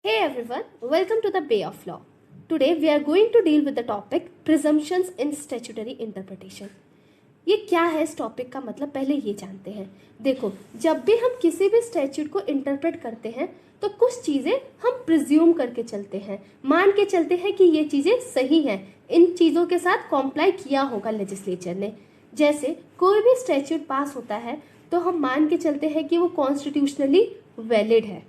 Hey everyone, welcome to the Bay of Law. Today we are going to deal with the topic presumptions in statutory interpretation. ये क्या है, इस topic का मतलब पहले ये जानते हैं। देखो, जब भी हम किसी भी स्टैट्यूट को इंटरप्रेट करते हैं तो कुछ चीज़ें हम प्रिज्यूम करके चलते हैं, मान के चलते हैं कि ये चीज़ें सही हैं, इन चीज़ों के साथ कॉम्प्लाई किया होगा लेजिस्लेचर ने। जैसे कोई भी स्टैट्यूट पास होता है तो हम मान के चलते हैं कि वो कॉन्स्टिट्यूशनली वैलिड है।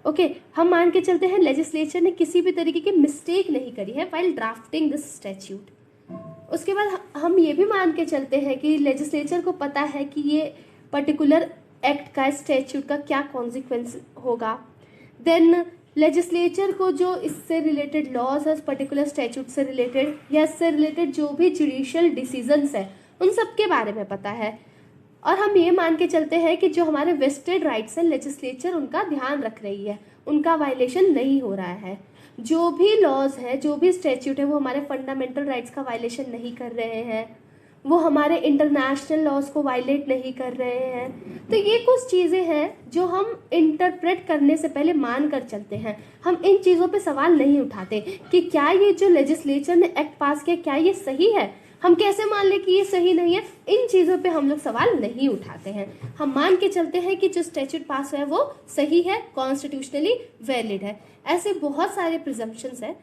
ओके, हम मान के चलते हैं लेजिस्लेचर ने किसी भी तरीके की मिस्टेक नहीं करी है व्हाइल ड्राफ्टिंग दिस स्टैट्यूट। उसके बाद हम ये भी मान के चलते हैं कि लेजिस्लेचर को पता है कि ये पर्टिकुलर एक्ट का, स्टैट्यूट का क्या कॉन्सिक्वेंस होगा। देन लेजिस्लेचर को जो इससे रिलेटेड लॉज है, पर्टिकुलर स्टैट्यूट से रिलेटेड या इससे रिलेटेड जो भी जुडिशियल डिसीजंस है उन सब के बारे में पता है। और हम ये मान के चलते हैं कि जो हमारे वेस्टेड राइट्स हैं लेजिस्लेचर उनका ध्यान रख रही है, उनका वायलेशन नहीं हो रहा है। जो भी लॉज है, जो भी स्टैट्यूट है वो हमारे फंडामेंटल राइट्स का वायलेशन नहीं कर रहे हैं, वो हमारे इंटरनेशनल लॉज को वायलेट नहीं कर रहे हैं। तो ये कुछ चीज़ें हैं जो हम इंटरप्रेट करने से पहले मान कर चलते हैं। हम इन चीज़ों पे सवाल नहीं उठाते कि क्या ये जो लेजिस्लेचर ने एक्ट पास किया क्या ये सही है। हम कैसे मान लें कि ये सही नहीं है, इन चीज़ों पे हम लोग सवाल नहीं उठाते हैं। हम मान के चलते हैं कि जो स्टैट्यूट पास हुआ है वो सही है, कॉन्स्टिट्यूशनली वैलिड है। ऐसे बहुत सारे प्रिजम्पशंस हैं,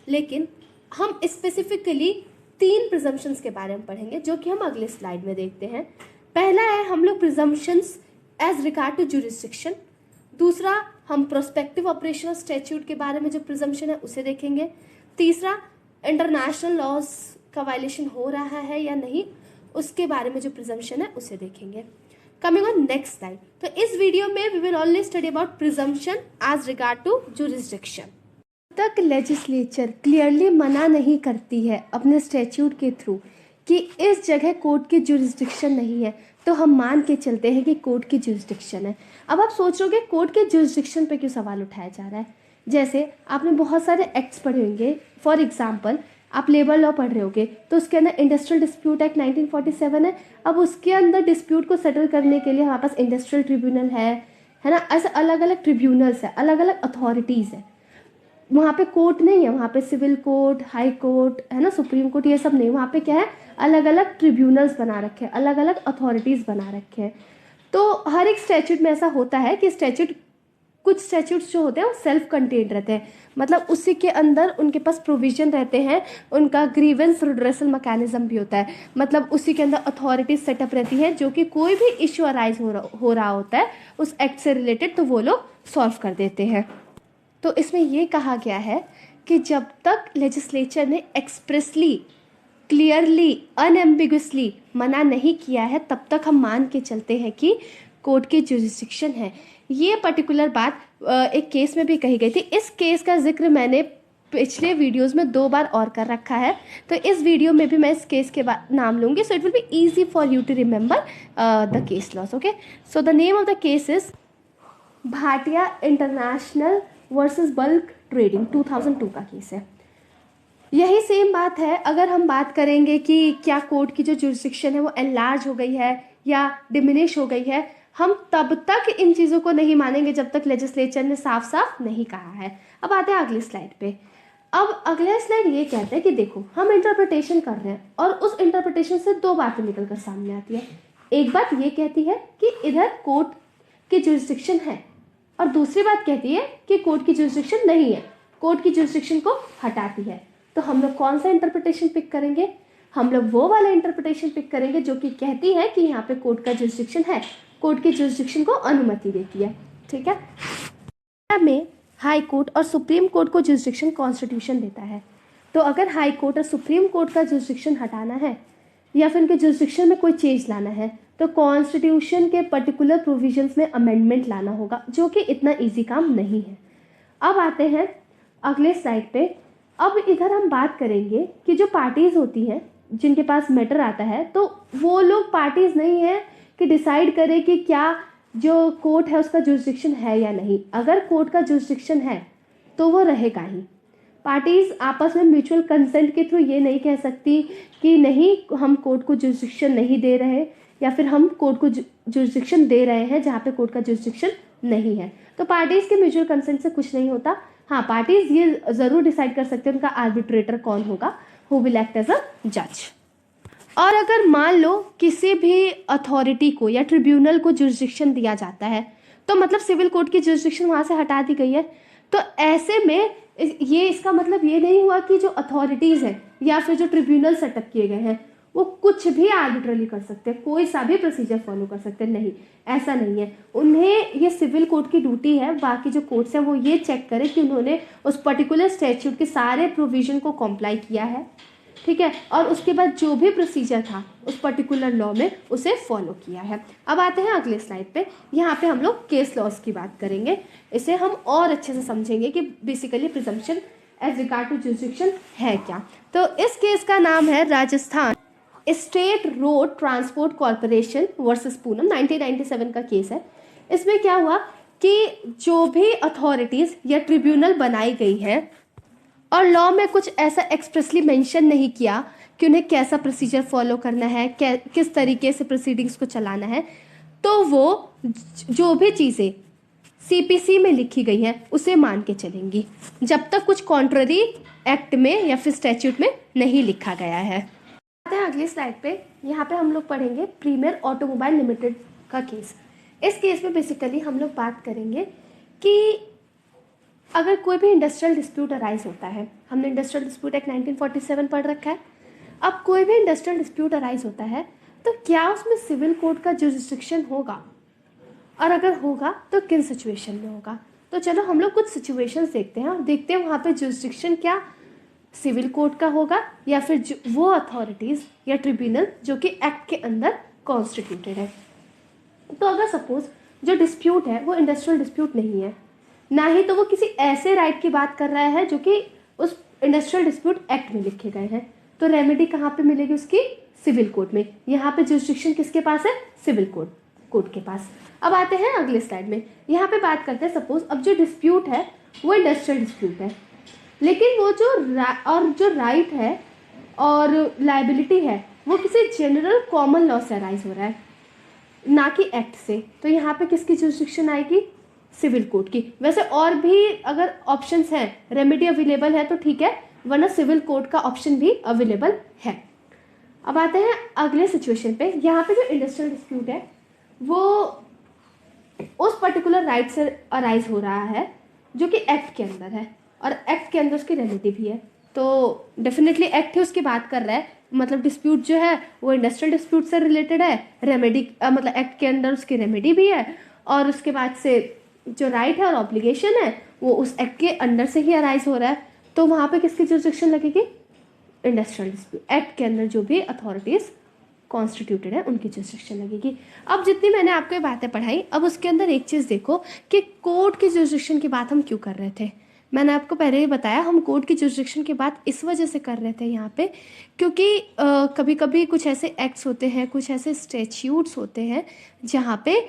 लेकिन हम स्पेसिफिकली 3 प्रिजम्पशंस के बारे में पढ़ेंगे जो कि हम अगले स्लाइड में देखते हैं। पहला है हम लोग presumptions as regard to jurisdiction. दूसरा, हम प्रोस्पेक्टिव ऑपरेशन ऑफ स्टैट्यूट के बारे में जो प्रिजम्पशन है उसे देखेंगे। तीसरा, इंटरनेशनल लॉज का वायलेशन हो रहा है या नहीं, उसके बारे में जो प्रिजम्पशन है उसे देखेंगे। कमिंग ऑन नेक्स्ट स्लाइड, तो इस वीडियो में we will only study about presumption as regard to jurisdiction. तक लेजिस्लेचर क्लियरली मना नहीं करती है अपने स्टैट्यूट के थ्रू कि इस जगह कोर्ट की जुरिस्डिक्शन नहीं है, तो हम मान के चलते हैं कि कोर्ट की जुरिस्डिक्शन है। अब आप सोचोगे कोर्ट के जुरिस्डिक्शन पे क्यों सवाल उठाया जा रहा है। जैसे आपने बहुत सारे एक्ट्स पढ़े होंगे, फॉर एग्जाम्पल आप लेबर लॉ पढ़ रहे होगे तो उसके अंदर इंडस्ट्रियल डिस्प्यूट एक्ट 1947 है। अब उसके अंदर डिस्प्यूट को सेटल करने के लिए हमारे पास इंडस्ट्रियल ट्रिब्यूनल है ना। ऐसे अलग अलग ट्रिब्यूनल्स है, अलग अलग अथॉरिटीज़ है। वहाँ पे कोर्ट नहीं है, वहाँ पे सिविल कोर्ट, हाई कोर्ट है ना, सुप्रीम कोर्ट, ये सब नहीं। वहाँ पे क्या है, अलग अलग ट्रिब्यूनल्स बना रखे हैं, अलग अलग अथॉरिटीज़ बना रखे हैं। तो हर एक स्टैट्यूट में ऐसा होता है कि स्टैट्यूट, कुछ स्टैट्यूट्स जो होते हैं वो सेल्फ कंटेन्ड रहते हैं, मतलब उसी के अंदर उनके पास प्रोविजन रहते हैं, उनका ग्रीवेंस रिड्रेसल मैकेनिज्म भी होता है, मतलब उसी के अंदर अथॉरिटीज सेटअप रहती है जो कि कोई भी इश्यू अराइज हो रहा होता है उस एक्ट से रिलेटेड, तो वो लोग सॉल्व कर देते हैं। तो इसमें ये कहा गया है कि जब तक लेजिस्लेचर ने एक्सप्रेसली, क्लियरली, अनएम्बिगुअसली मना नहीं किया है तब तक हम मान के चलते हैं कि कोर्ट की जुरिस्डिक्शन है। ये पर्टिकुलर बात एक केस में भी कही गई थी। इस केस का जिक्र मैंने पिछले वीडियोस में 2 बार और कर रखा है, तो इस वीडियो में भी मैं इस केस के नाम लूँगी, so it will be easy for you to remember the case laws. Okay, so the name of the case is Bhatia International versus Bulk Trading, 2002 का केस है। यही सेम बात है अगर हम बात करेंगे कि क्या कोर्ट की जो जुरिस्डिक्शन है वो एनलार्ज हो गई है या डिमिनिश हो गई है, हम तब तक इन चीज़ों को नहीं मानेंगे जब तक लेजिस्लेचर ने साफ साफ नहीं कहा है। अब आते हैं अगली स्लाइड पे। अब अगला स्लाइड ये कहता है कि देखो, हम इंटरप्रिटेशन कर रहे हैं और उस इंटरप्रिटेशन से 2 बातें निकल कर सामने आती है। एक बात ये कहती है कि इधर कोर्ट की जुरिस्डिक्शन है, और दूसरी बात कहती है कि कोर्ट की जुरिस्डिक्शन नहीं है, कोर्ट की जुरिस्डिक्शन को हटाती है। तो हम लोग कौन सा इंटरप्रिटेशन पिक करेंगे? हम लोग वो वाला इंटरप्रिटेशन पिक करेंगे जो कि कहती है कि यहाँ पे कोर्ट का जुरिस्डिक्शन है, कोर्ट की जुरिस्डिक्शन को अनुमति देती है। ठीक है, में हाई कोर्ट और सुप्रीम कोर्ट को जुरिस्डिक्शन कॉन्स्टिट्यूशन देता है। तो अगर हाई कोर्ट और सुप्रीम कोर्ट का जुरिस्डिक्शन हटाना है या फिर उनके जुरिस्डिक्शन में कोई चेंज लाना है तो कॉन्स्टिट्यूशन के पर्टिकुलर प्रोविजंस में अमेंडमेंट लाना होगा, जो कि इतना ईजी काम नहीं है। अब आते हैं अगले स्लाइड पे। अब इधर हम बात करेंगे कि जो पार्टीज होती हैं जिनके पास मैटर आता है, तो वो लोग पार्टीज नहीं है कि डिसाइड करे कि क्या जो कोर्ट है उसका जुरिस्डिक्शन है या नहीं। अगर कोर्ट का जुरिस्डिक्शन है तो वो रहेगा ही। पार्टीज आपस में म्यूचुअल कंसेंट के थ्रू ये नहीं कह सकती कि नहीं, हम कोर्ट को जुरिस्डिक्शन नहीं दे रहे, या फिर हम कोर्ट को जुरिस्डिक्शन दे रहे हैं जहाँ पे कोर्ट का जुरिस्डिक्शन नहीं है। तो पार्टीज के म्यूचुअल कंसेंट से कुछ नहीं होता। हाँ, पार्टीज ये जरूर डिसाइड कर सकते हैं उनका आर्बिट्रेटर कौन होगा, who will act as a जज। और अगर मान लो किसी भी अथॉरिटी को या ट्रिब्यूनल को जुरिस्डिक्शन दिया जाता है, तो मतलब सिविल कोर्ट की जुरिस्डिक्शन वहाँ से हटा दी गई है, तो ऐसे में ये इसका मतलब ये नहीं हुआ कि जो अथॉरिटीज़ हैं या फिर जो ट्रिब्यूनल सेटअप किए गए हैं वो कुछ भी आर्बिट्रली कर सकते हैं, कोई सा भी प्रोसीजर फॉलो कर सकते हैं। नहीं, ऐसा नहीं है। उन्हें ये सिविल कोर्ट की ड्यूटी है, बाकी जो कोर्ट्स हैं वो ये चेक करें कि उन्होंने उस पर्टिकुलर स्टैट्यूट के सारे प्रोविजन को कॉम्प्लाई किया है, ठीक है, और उसके बाद जो भी प्रोसीजर था उस पर्टिकुलर लॉ में उसे फॉलो किया है। अब आते हैं अगले स्लाइड पे। यहाँ पे हम लोग केस लॉज की बात करेंगे, इसे हम और अच्छे से समझेंगे कि basically presumption as regard to jurisdiction है क्या। तो इस केस का नाम है Rajasthan State Road Transport Corporation versus Poonam, 1997 का केस है। इसमें क्या हुआ कि जो भी अथॉरिटीज़ या ट्रिब्यूनल बनाई गई है और लॉ में कुछ ऐसा एक्सप्रेसली मेंशन नहीं किया कि उन्हें कैसा प्रोसीजर फॉलो करना है, किस तरीके से प्रोसीडिंग्स को चलाना है, तो वो जो भी चीज़ें सीपीसी में लिखी गई हैं उसे मान के चलेंगी, जब तक कुछ कॉन्ट्ररी एक्ट में या फिर स्टैट्यूट में नहीं लिखा गया है। आते हैं अगली स्लाइड पे। यहाँ पे हम लोग पढ़ेंगे प्रीमियर ऑटोमोबाइल लिमिटेड का केस। इस केस में बेसिकली हम लोग बात करेंगे कि अगर कोई भी इंडस्ट्रियल डिस्प्यूट अराइज होता है, हमने इंडस्ट्रियल डिस्प्यूट एक्ट 1947 पढ़ रखा है। अब कोई भी इंडस्ट्रियल डिस्प्यूट अराइज होता है तो क्या उसमें सिविल कोर्ट का जुरिस्डिक्शन होगा, और अगर होगा तो किन सिचुएशन में होगा। तो चलो हम लोग कुछ सिचुएशंस देखते हैं और देखते हैं वहाँ पे जुरिस्डिक्शन क्या सिविल कोर्ट का होगा या फिर वो अथॉरिटीज़ या ट्रिब्यूनल जो कि एक्ट के अंदर कॉन्स्टिट्यूटेड है। तो अगर सपोज जो डिस्प्यूट है वो इंडस्ट्रियल डिस्प्यूट नहीं है, ना ही तो वो किसी ऐसे राइट की बात कर रहा है जो कि उस इंडस्ट्रियल डिस्प्यूट एक्ट में लिखे गए हैं, तो रेमेडी कहाँ पे मिलेगी उसकी? सिविल कोर्ट में। यहाँ पे जुरिस्डिक्शन किसके पास है? सिविल कोर्ट के पास। अब आते हैं अगले स्लाइड में। यहाँ पे बात करते हैं सपोज अब जो डिस्प्यूट है वो इंडस्ट्रियल डिस्प्यूट है, लेकिन वो जो राइट है और लाइबिलिटी है वो किसी जनरल कॉमन लॉ से अराइज हो रहा है, ना कि एक्ट से। तो यहाँ पे किसकी जुरिस्डिक्शन आएगी? सिविल कोर्ट की। वैसे और भी अगर ऑप्शंस हैं, रेमेडी अवेलेबल है तो ठीक है, वरना सिविल कोर्ट का ऑप्शन भी अवेलेबल है। अब आते हैं अगले सिचुएशन पे। यहाँ पे जो इंडस्ट्रियल डिस्प्यूट है वो उस पर्टिकुलर राइट से अराइज हो रहा है जो कि एक्ट के अंदर है, और एक्ट के अंदर उसकी रेमेडी भी है। तो डेफिनेटली एक्ट ही उसकी बात कर रहा है, मतलब डिस्प्यूट जो है वो इंडस्ट्रियल डिस्प्यूट से रिलेटेड है, रेमेडी मतलब एक्ट के अंदर उसकी रेमेडी भी है, और उसके बाद से जो राइट है और ऑब्लिगेशन है वो उस एक्ट के अंदर से ही अराइज हो रहा है। तो वहाँ पे किसकी जुरिस्डिक्शन लगेगी? इंडस्ट्रियल डिस्प्यूट एक्ट के अंदर जो भी अथॉरिटीज़ कॉन्स्टिट्यूटेड है उनकी जुरिस्डिक्शन लगेगी। अब जितनी मैंने आपको ये बातें पढ़ाई, अब उसके अंदर एक चीज़ देखो कि कोर्ट की जुरिस्डिक्शन की बात हम क्यों कर रहे थे। मैंने आपको पहले ही बताया, हम कोर्ट की जुरिस्डिक्शन की बात इस वजह से कर रहे थे यहाँ पे, क्योंकि कभी कभी कुछ ऐसे एक्ट्स होते हैं, कुछ ऐसे स्टैट्यूट्स होते हैं जहाँ पे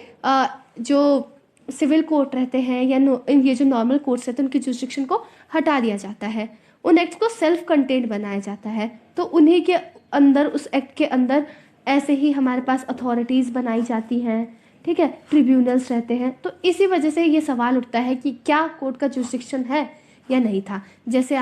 जो सिविल कोर्ट रहते हैं या ये जो नॉर्मल कोर्ट्स रहते हैं उनकी जुरिस्डिक्शन को हटा दिया जाता है, उन एक्ट को सेल्फ कंटेन्ड बनाया जाता है। तो उन्हीं के अंदर, उस एक्ट के अंदर ऐसे ही हमारे पास अथॉरिटीज़ बनाई जाती हैं, ठीक है, ट्रिब्यूनल्स रहते हैं। तो इसी वजह से ये सवाल उठता है कि क्या कोर्ट का जुरिस्डिक्शन है या नहीं था। जैसे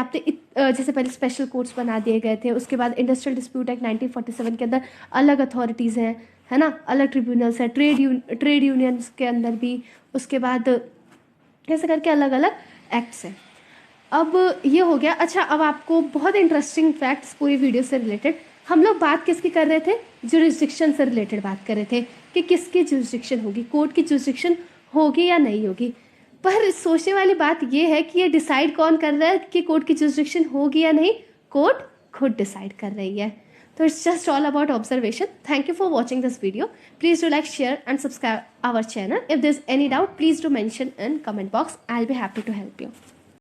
जैसे पहले स्पेशल कोर्ट्स बना दिए गए थे, उसके बाद इंडस्ट्रियल डिस्प्यूट एक्ट 1947 के अंदर अलग अथॉरिटीज़ हैं, है ना, अलग ट्रिब्यूनल्स हैं, ट्रेड यूनियंस के अंदर भी, उसके बाद ऐसे करके अलग अलग एक्ट्स हैं। अब ये हो गया। अच्छा, अब आपको बहुत इंटरेस्टिंग फैक्ट्स पूरी वीडियो से रिलेटेड, हम लोग बात किसकी कर रहे थे? जुरिस्डिक्शन से रिलेटेड बात कर रहे थे कि किसकी जुरिस्डिक्शन होगी, कोर्ट की जुरिस्डिक्शन होगी या नहीं होगी। पर सोचने वाली बात ये है कि ये डिसाइड कौन कर रहा है कि कोर्ट की जुरिस्डिक्शन होगी या नहीं? कोर्ट खुद डिसाइड कर रही है। तो it's just all about observation. Thank you for watching this video. Please do like, share and subscribe our channel. If there's any doubt, please do mention in comment box. I'll be happy to help you.